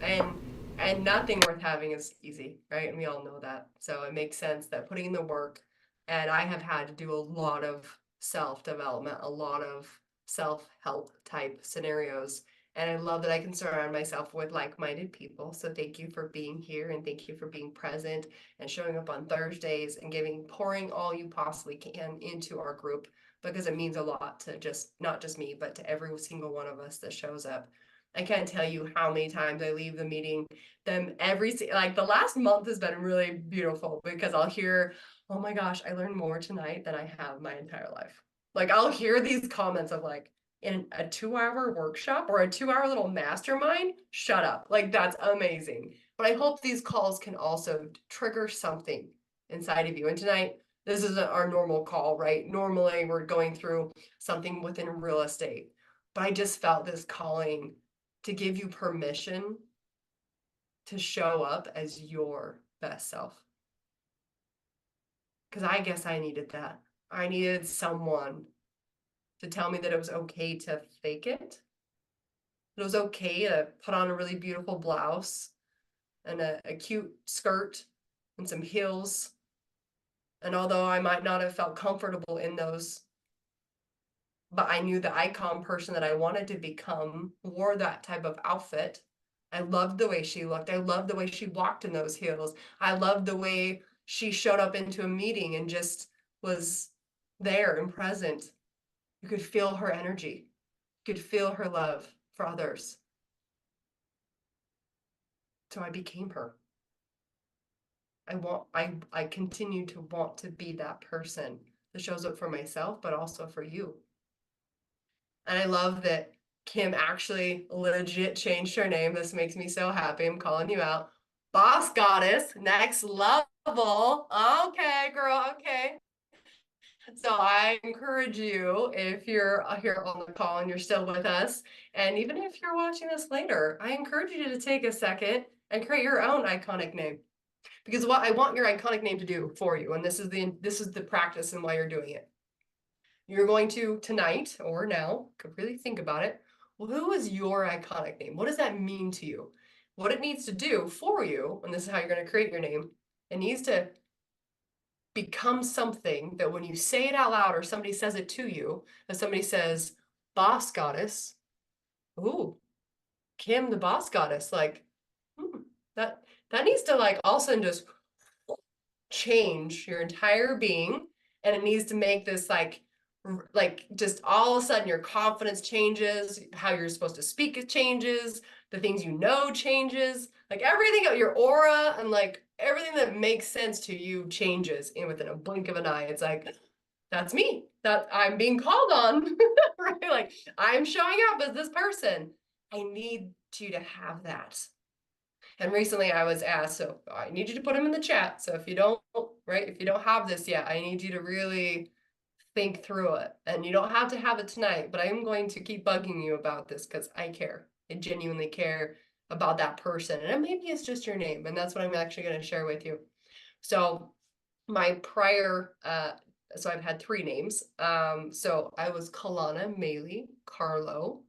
And nothing worth having is easy, right? And we all know that. So it makes sense that putting in the work, and I have had to do a lot of self-development, a lot of self-help type scenarios. And I love that I can surround myself with like-minded people. So thank you for being here, and thank you for being present and showing up on Thursdays and pouring all you possibly can into our group, because it means a lot to not just me, but to every single one of us that shows up. I can't tell you how many times I leave the meeting, like the last month has been really beautiful, because I'll hear, oh my gosh, I learned more tonight than I have my entire life. Like I'll hear these comments of like, in a 2-hour workshop or a 2-hour little mastermind, shut up. Like that's amazing. But I hope these calls can also trigger something inside of you. And tonight, this isn't our normal call, right? Normally we're going through something within real estate, but I just felt this calling to give you permission to show up as your best self. Because I guess I needed that. I needed someone to tell me that it was okay to fake it. It was okay to put on a really beautiful blouse and a cute skirt and some heels. And although I might not have felt comfortable in those, but I knew the icon person that I wanted to become wore that type of outfit. I loved the way she looked. I loved the way she walked in those heels. I loved the way she showed up into a meeting and just was there and present. You could feel her energy. You could feel her love for others. So I became her. I continue to want to be that person that shows up for myself, but also for you. And I love that Kim actually legit changed her name. This makes me so happy. I'm calling you out. Boss Goddess, next level. Okay, girl, okay. So I encourage you, if you're here on the call and you're still with us, and even if you're watching this later, I encourage you to take a second and create your own iconic name. Because what I want your iconic name to do for you, and this is the practice and why you're doing it. You're going to tonight or now, could really think about it. Well, who is your iconic name? What does that mean to you? What it needs to do for you, and this is how you're going to create your name, it needs to become something that when you say it out loud or somebody says it to you, if somebody says, boss goddess, ooh, Kim the boss goddess, like, that needs to like all of a sudden just change your entire being, and it needs to make this like just all of a sudden your confidence changes, how you're supposed to speak changes, the things changes, like everything of your aura and like everything that makes sense to you changes within a blink of an eye. It's like, that's me, that I'm being called on. Right? Like I'm showing up as this person. I need you to have that. And recently I was asked, so I need you to put them in the chat. So if you don't have this yet, I need you to really think through it. And you don't have to have it tonight, but I'm going to keep bugging you about this because I care. I genuinely care about that person. And maybe it's just your name. And that's what I'm actually going to share with you. So my prior, so I've had 3 names. So I was Kalana Maeli Carlo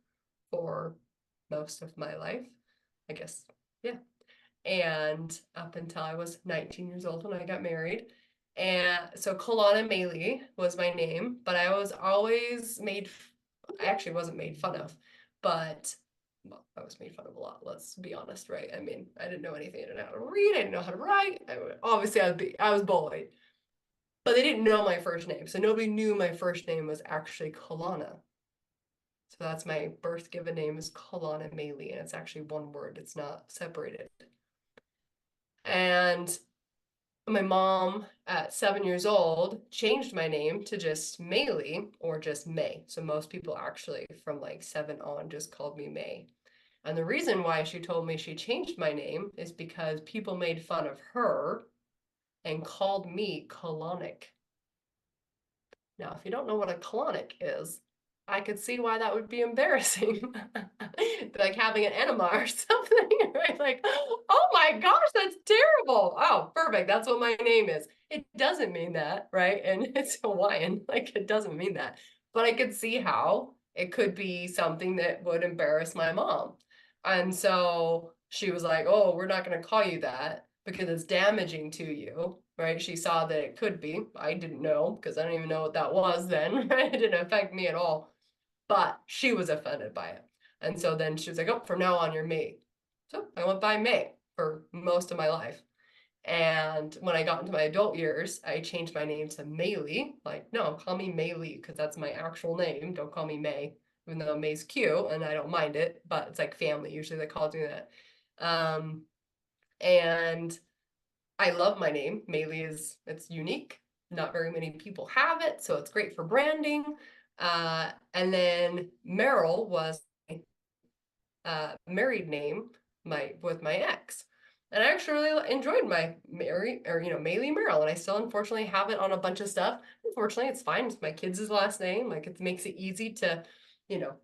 for most of my life, I guess. Yeah. And up until I was 19 years old when I got married. And so Kalana Maeli was my name, but I was always I actually wasn't made fun of, but well, I was made fun of a lot, let's be honest, right? I mean, I didn't know anything, I didn't know how to read, I didn't know how to write. Obviously I was bullied, but they didn't know my first name. So nobody knew my first name was actually Kalana. So that's my birth given name is Kalana Maeli, and it's actually one word, it's not separated. And my mom at 7 years old changed my name to just Maeli or just May. So most people actually from like 7 on just called me May. And the reason why she told me she changed my name is because people made fun of her and called me colonic. Now, if you don't know what a colonic is, I could see why that would be embarrassing. Like having an enema or something, right? Like, oh my gosh, that's terrible. Oh, perfect. That's what my name is. It doesn't mean that, right? And it's Hawaiian. Like, it doesn't mean that. But I could see how it could be something that would embarrass my mom. And so she was like, oh, we're not going to call you that because it's damaging to you, right? She saw that it could be. I didn't know because I don't even know what that was then, right? It didn't affect me at all. But she was offended by it. And so then she was like, oh, from now on, you're May. So I went by May for most of my life. And when I got into my adult years, I changed my name to Maeli. Like, no, call me Maeli because that's my actual name. Don't call me May, even though May's cute and I don't mind it. But it's like family usually that calls me that. And I love my name. Maeli it's unique. Not very many people have it, so it's great for branding. And then Merrill was married name with my ex. And I actually really enjoyed my Maeli Merrill, and I still unfortunately have it on a bunch of stuff. Unfortunately, it's fine. It's my kids' last name. Like it makes it easy to,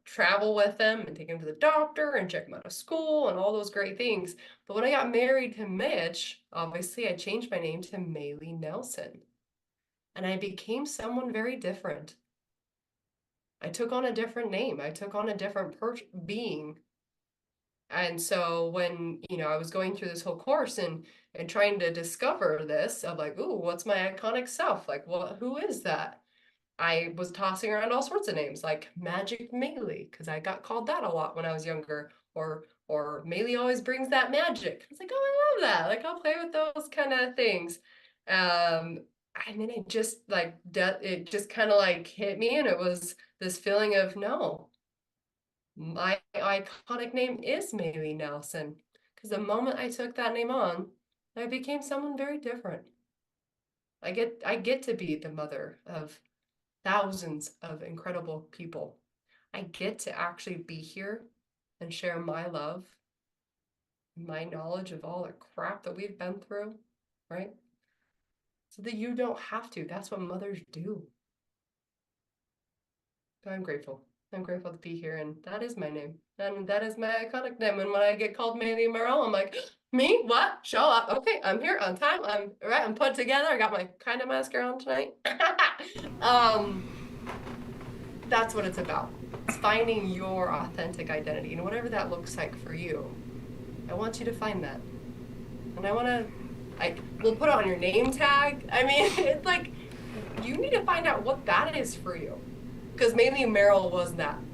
travel with them and take them to the doctor and check them out of school and all those great things. But when I got married to Mitch, obviously I changed my name to Maeli Nelson. And I became someone very different. I took on a different name. I took on a different being. And so when, I was going through this whole course and trying to discover this of like, ooh, what's my iconic self? Like, who is that? I was tossing around all sorts of names like Magic Maeli, because I got called that a lot when I was younger, or Maeli always brings that magic. I was like, oh, I love that. Like, I'll play with those kind of things. And then it just kind of like hit me, and it was this feeling of no, my iconic name is Maeli Nelson, because the moment I took that name on, I became someone very different. I get to be the mother of thousands of incredible people. I get to actually be here and share my love, my knowledge of all the crap that we've been through, right? So that you don't have to. That's what mothers do. So I'm grateful. I'm grateful to be here, and that is my name. And that is my iconic name. And when I get called Maeli Merrill, I'm like, me? What? Show up. Okay, I'm here on time. I'm put together. I got my kind of mascara on tonight. That's what it's about. It's finding your authentic identity, and whatever that looks like for you. I want you to find that. And we'll put it on your name tag. I mean, it's like, you need to find out what that is for you. Because Maeli Merrill was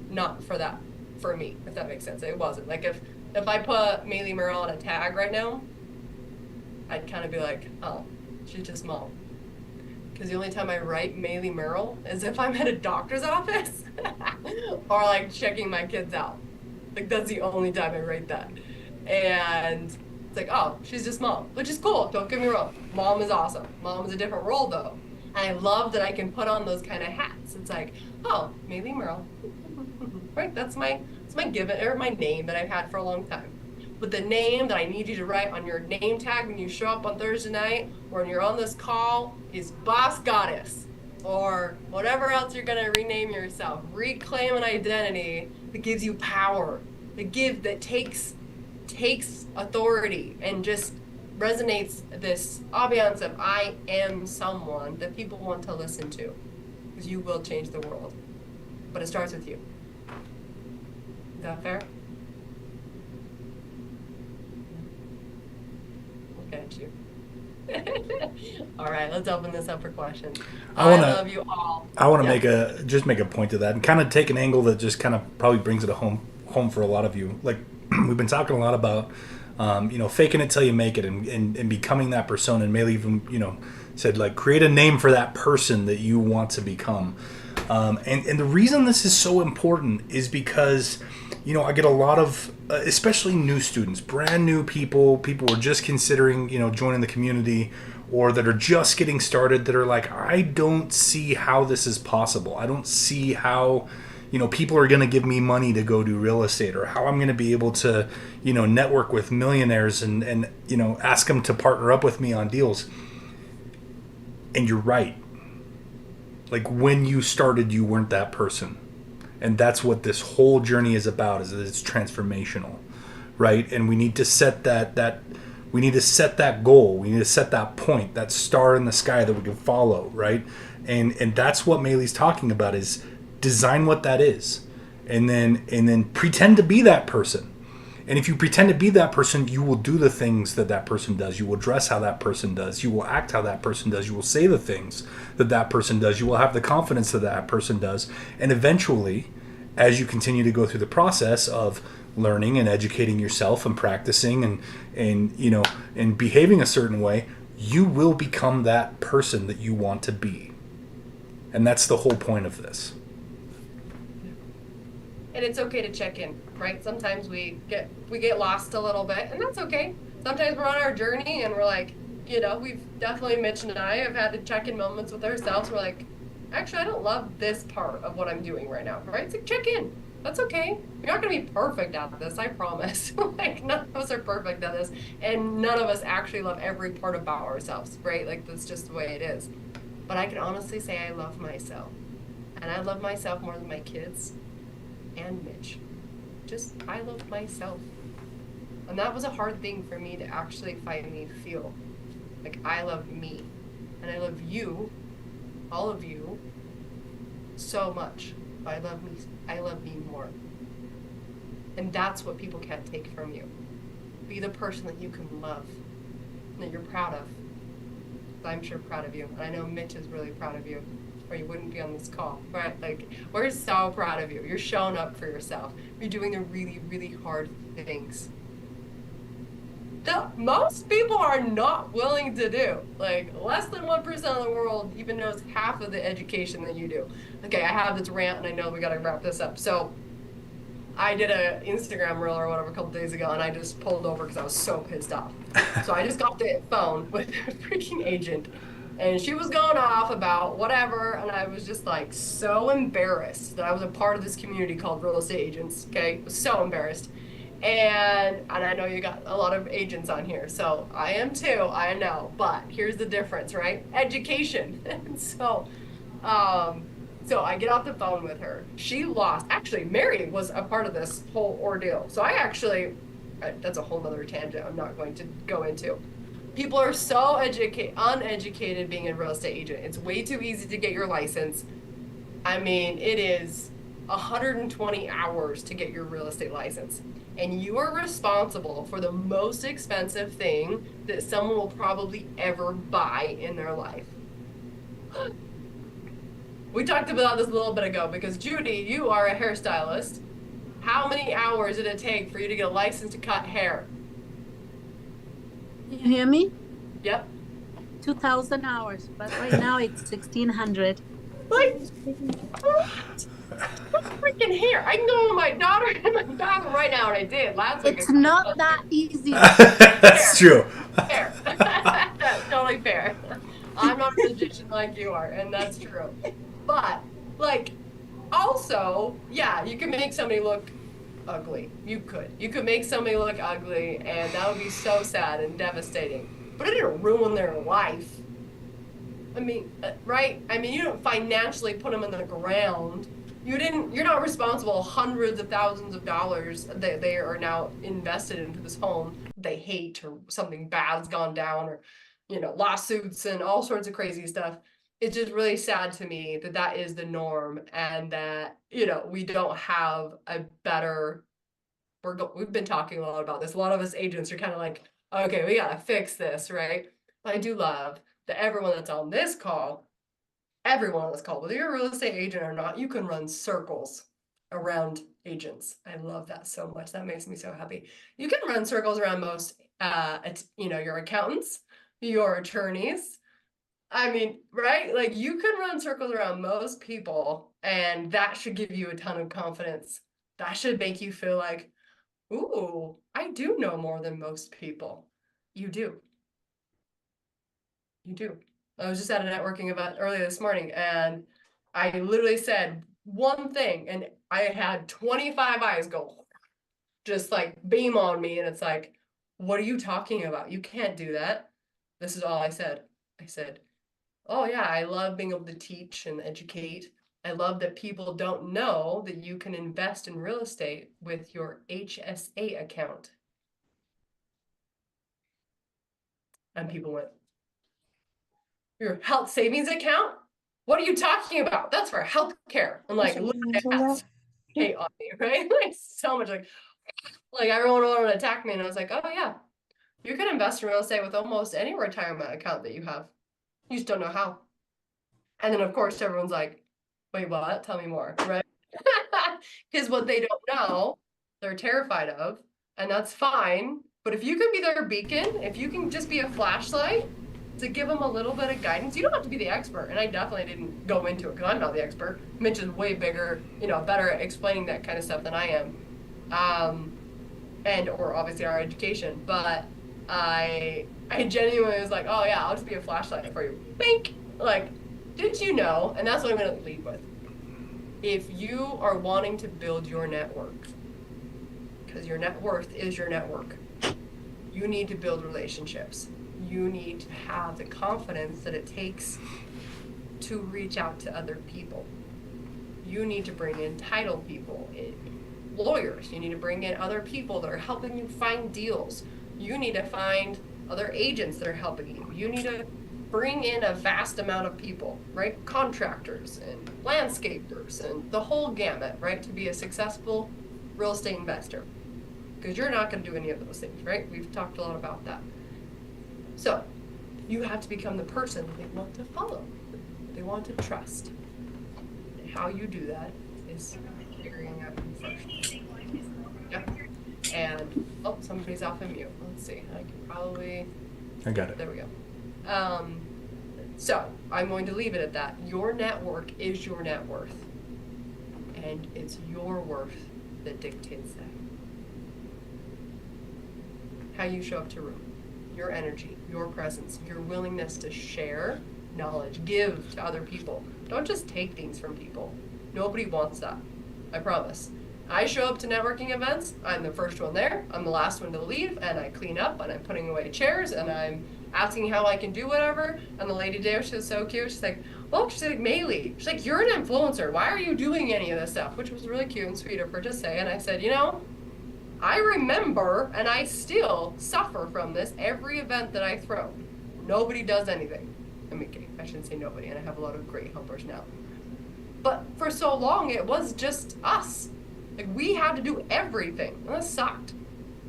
not for me, if that makes sense. It wasn't. Like if I put Maeli Merrill on a tag right now, I'd kind of be like, oh, she's just mom. Because the only time I write Maeli Merrill is if I'm at a doctor's office or like checking my kids out. Like that's the only time I write that. And it's like, oh, she's just mom, which is cool. Don't get me wrong. Mom is awesome. Mom is a different role though. And I love that I can put on those kind of hats. It's like, oh, Maeli Merrill. Right? That's my given, or my name that I've had for a long time. But the name that I need you to write on your name tag when you show up on Thursday night or when you're on this call is Boss Goddess, or whatever else you're going to rename yourself. Reclaim an identity that gives you power, that takes authority and just resonates this ambiance of I am someone that people want to listen to, because you will change the world. But it starts with you. Is that fair? Look at you. All right, let's open this up for questions. I love you all. I want to make a point to that and kind of take an angle that just kind of probably brings it home for a lot of you. Like we've been talking a lot about faking it till you make it and becoming that persona. And Maeli even said like create a name for that person that you want to become. And the reason this is so important is because I get a lot of, especially new students, brand new people who are just considering, joining the community, or that are just getting started, that are like, I don't see how this is possible. I don't see how, people are going to give me money to go do real estate, or how I'm going to be able to, network with millionaires and ask them to partner up with me on deals. And you're right. Like, when you started, you weren't that person. And that's what this whole journey is about, is that it's transformational, right? And we need to set that we need to set that goal. We need to set that point, that star in the sky that we can follow, right? And that's what Maeli's talking about, is design what that is, and then pretend to be that person. And if you pretend to be that person, you will do the things that that person does. You will dress how that person does. You will act how that person does. You will say the things that that person does. You will have the confidence that that person does. And eventually, as you continue to go through the process of learning and educating yourself and practicing and behaving a certain way, you will become that person that you want to be. And that's the whole point of this. And it's okay to check in, right? Sometimes we get lost a little bit, and that's okay. Sometimes we're on our journey and we're like, we've definitely, Mitch and I have had to check in moments with ourselves. We're like, actually, I don't love this part of what I'm doing right now, right? So check in. That's okay. You're not going to be perfect at this, I promise. Like, none of us are perfect at this, and none of us actually love every part about ourselves, right? Like, that's just the way it is. But I can honestly say I love myself. And I love myself more than my kids and Mitch. I love myself. And that was a hard thing for me to actually finally feel. Like, I love me. And I love you, all of you, so much. But I love me more. And that's what people can't take from you. Be the person that you can love, that you're proud of. I'm sure proud of you. And I know Mitch is really proud of you, or you wouldn't be on this call, right? Like, we're so proud of you. You're showing up for yourself. You're doing the really, really hard things that most people are not willing to do. Like, less than 1% of the world even knows half of the education that you do. Okay, I have this rant, and I know we gotta wrap this up. So, I did a Instagram reel or whatever a couple days ago, and I just pulled over because I was so pissed off. So I just got the phone with a freaking agent, and she was going off about whatever, and I was just like so embarrassed that I was a part of this community called real estate agents. Okay, I was so embarrassed. And I know you got a lot of agents on here, so I am too, I know. But here's the difference, right? Education. And so I get off the phone with her. She lost. Actually, Mary was a part of this whole ordeal. So that's a whole other tangent I'm not going to go into. People are so uneducated being a real estate agent. It's way too easy to get your license. I mean, it is 120 hours to get your real estate license. And you are responsible for the most expensive thing that someone will probably ever buy in their life. We talked about this a little bit ago because, Judy, you are a hairstylist. How many hours did it take for you to get a license to cut hair? You hear me? Yep. 2,000 hours, but right now it's 1,600. Like, freaking hair. I can go with my daughter and my bathroom right now, and I did last week. It's not that easy. That's true. Fair. Totally fair. I'm not a magician like you are, and that's true. But, like, also, yeah, you can make somebody look ugly. You could make somebody look ugly, and that would be so sad and devastating. But it didn't ruin their life. I mean, right? I mean, you don't financially put them in the ground. You're not responsible hundreds of thousands of dollars that they are now invested into this home they hate, or something bad's gone down, or, lawsuits and all sorts of crazy stuff. It's just really sad to me that is the norm, and that, we don't have a better, we've been talking a lot about this. A lot of us agents are kind of like, okay, we got to fix this, right? But I do love that everyone that's on this call, whether you're a real estate agent or not, you can run circles around agents. I love that so much. That makes me so happy. You can run circles around most, your accountants, your attorneys. I mean, right? Like, you can run circles around most people, and that should give you a ton of confidence That should make you feel like, ooh, I do know more than most people. You do. You do. I was just at a networking event earlier this morning, and I literally said one thing, and I had 25 eyes go, just like beam on me. And it's like, what are you talking about? You can't do that. This is all I said. I said, oh yeah, I love being able to teach and educate. I love that people don't know that you can invest in real estate with your HSA account. And people went, your health savings account? What are you talking about? That's for health care. I'm like, look at that. Hate on me, right? Like so much like everyone wanted to attack me, and I was like, oh yeah, you can invest in real estate with almost any retirement account that you have. You just don't know how. And then of course everyone's like, wait, what? Tell me more, right? Because what they don't know, they're terrified of, and that's fine. But if you can be their beacon, if you can just be a flashlight to give them a little bit of guidance, you don't have to be the expert. And I definitely didn't go into it because I'm not the expert. Mitch is way bigger, better at explaining that kind of stuff than I am. Or obviously our education. But I genuinely was like, oh yeah, I'll just be a flashlight for you. Bink! Like, did you know? And that's what I'm going to lead with. If you are wanting to build your network, because your net worth is your network, you need to build relationships. You need to have the confidence that it takes to reach out to other people. You need to bring in title people, lawyers. You need to bring in other people that are helping you find deals. You need to find other agents that are helping you. You need to bring in a vast amount of people, right? Contractors and landscapers and the whole gamut, right? To be a successful real estate investor. Because you're not going to do any of those things, right? We've talked a lot about that. So you have to become the person they want to follow, they want to trust. And how you do that is figuring out you first. Yep. And somebody's off of mute. Let's see. I can probably. I got it. There we go. So I'm going to leave it at that. Your network is your net worth, and it's your worth that dictates that. How you show up to a room, your energy, your presence, your willingness to share knowledge, give to other people. Don't just take things from people. Nobody wants that. I promise. I show up to networking events. I'm the first one there. I'm the last one to leave, and I clean up, and I'm putting away chairs, and I'm asking how I can do whatever. And the lady there, she was so cute. She's like, well, she's like, Maeli. She's like, you're an influencer. Why are you doing any of this stuff? Which was really cute and sweet of her to say. And I said, I remember, and I still suffer from this every event that I throw. Nobody does anything. I shouldn't say nobody, and I have a lot of great helpers now. But for so long, it was just us. Like, we had to do everything, and that sucked.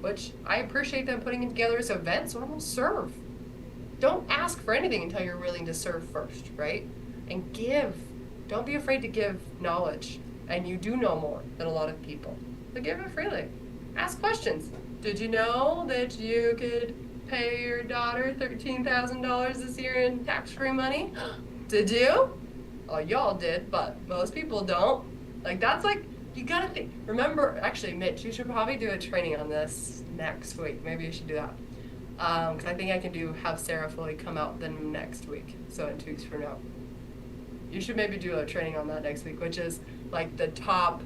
Which I appreciate them putting it together as events, so I will serve. Don't ask for anything until you're willing to serve first, right? And give. Don't be afraid to give knowledge. And you do know more than a lot of people. So give it freely. Ask questions. Did you know that you could pay your daughter $13,000 this year in tax-free money? Did you? Oh, y'all did, but most people don't. Like, that's like, you gotta think. Remember, actually, Mitch, you should probably do a training on this next week. Maybe you should do that. Because I think I can have Sarah fully come out the next week. So in 2 weeks from now. You should maybe do a training on that next week, which is like the top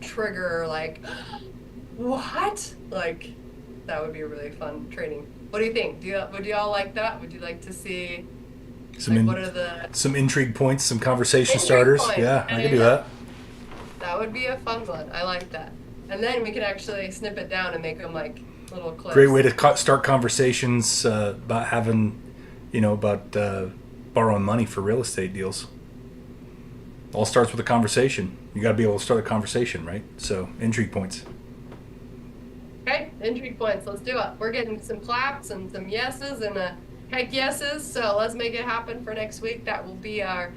trigger, like, what? Like, that would be a really fun training. What do you think? Would you all like that? Would you like to see some intrigue points, some conversation starters? Points. Yeah, I can do that. That would be a fun one. I like that. And then we can actually snip it down and make them like little clips. Great way to start conversations about having, about borrowing money for real estate deals. All starts with a conversation. You got to be able to start a conversation, right? So, intrigue points. Okay, intrigue points. Let's do it. We're getting some claps and some yeses and heck yeses. So let's make it happen for next week. That will be our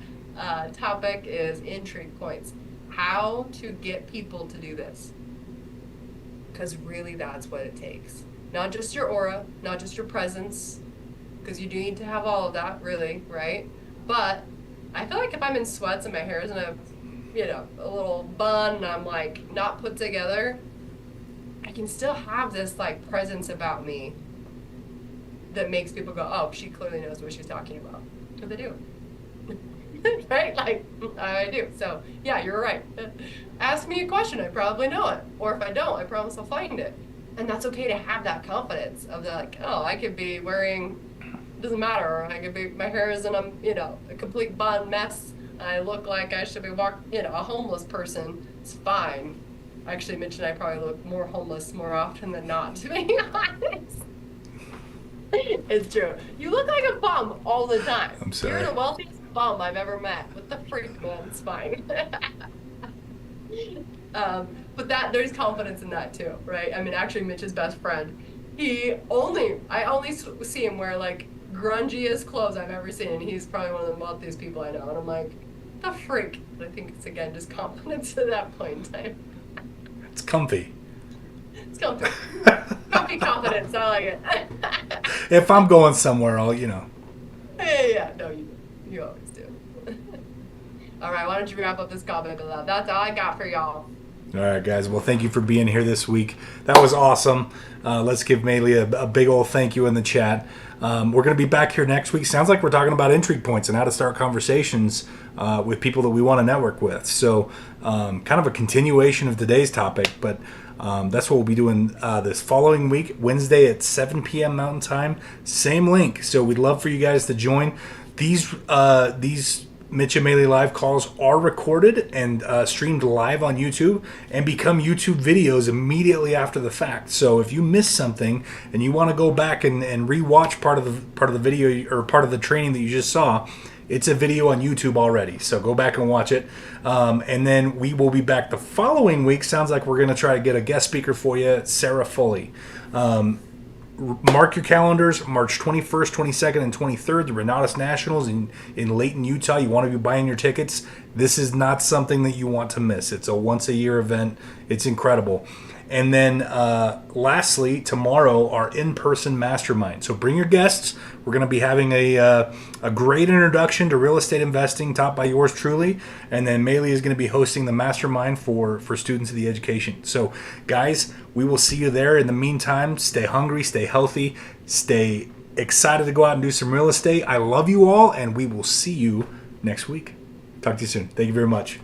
topic is intrigue points. How to get people to do this. Because really that's what it takes. Not just your aura, not just your presence, because you do need to have all of that, really, right? But I feel like if I'm in sweats and my hair is in a a little bun and I'm like not put together, I can still have this like presence about me that makes people go, oh, she clearly knows what she's talking about. Because I do. Right? Like, I do. So, yeah, you're right. Ask me a question, I probably know it. Or if I don't, I promise I'll find it. And that's okay to have that confidence of like, oh, I could be wearing, doesn't matter. Or I could be, my hair is in a complete bun mess. I look like I should be a homeless person. It's fine. I actually mentioned I probably look more homeless more often than not, to be honest. It's true. You look like a bum all the time. I'm sorry. You're the wealthiest bum I've ever met. What the freak, man? It's fine. But there's confidence in that too, right? I mean, actually, Mitch's best friend, I only see him wear like grungiest clothes I've ever seen, and he's probably one of the wealthiest people I know. And I'm like, the freak. I think it's again just confidence at that point in time. It's comfy. It's comfy. Comfy confidence. I like it. If I'm going somewhere, I'll. Yeah, no, you always do. All right, why don't you wrap up this comment with that? That's all I got for y'all. All right, guys. Well, thank you for being here this week. That was awesome. Let's give Maeli a big old thank you in the chat. We're going to be back here next week. Sounds like we're talking about intrigue points and how to start conversations with people that we want to network with. So kind of a continuation of today's topic, but that's what we'll be doing this following week, Wednesday at 7 p.m. Mountain Time. Same link. So we'd love for you guys to join. These Mitch and Maeli live calls are recorded and streamed live on YouTube and become YouTube videos immediately after the fact. So if you missed something and you want to go back and rewatch part of the video or part of the training that you just saw, it's a video on YouTube already. So go back and watch it. And then we will be back the following week. Sounds like we're going to try to get a guest speaker for you, Sarah Foley. Mark your calendars, March 21st, 22nd, and 23rd, the Renatus Nationals in Layton, Utah. You want to be buying your tickets. This is not something that you want to miss. It's a once-a-year event. It's incredible. And then lastly, tomorrow, our in-person mastermind. So bring your guests. We're going to be having a great introduction to real estate investing taught by yours truly. And then Maeli is going to be hosting the mastermind for students of the education. So guys, we will see you there. In the meantime, stay hungry, stay healthy, stay excited to go out and do some real estate. I love you all, and we will see you next week. Talk to you soon. Thank you very much.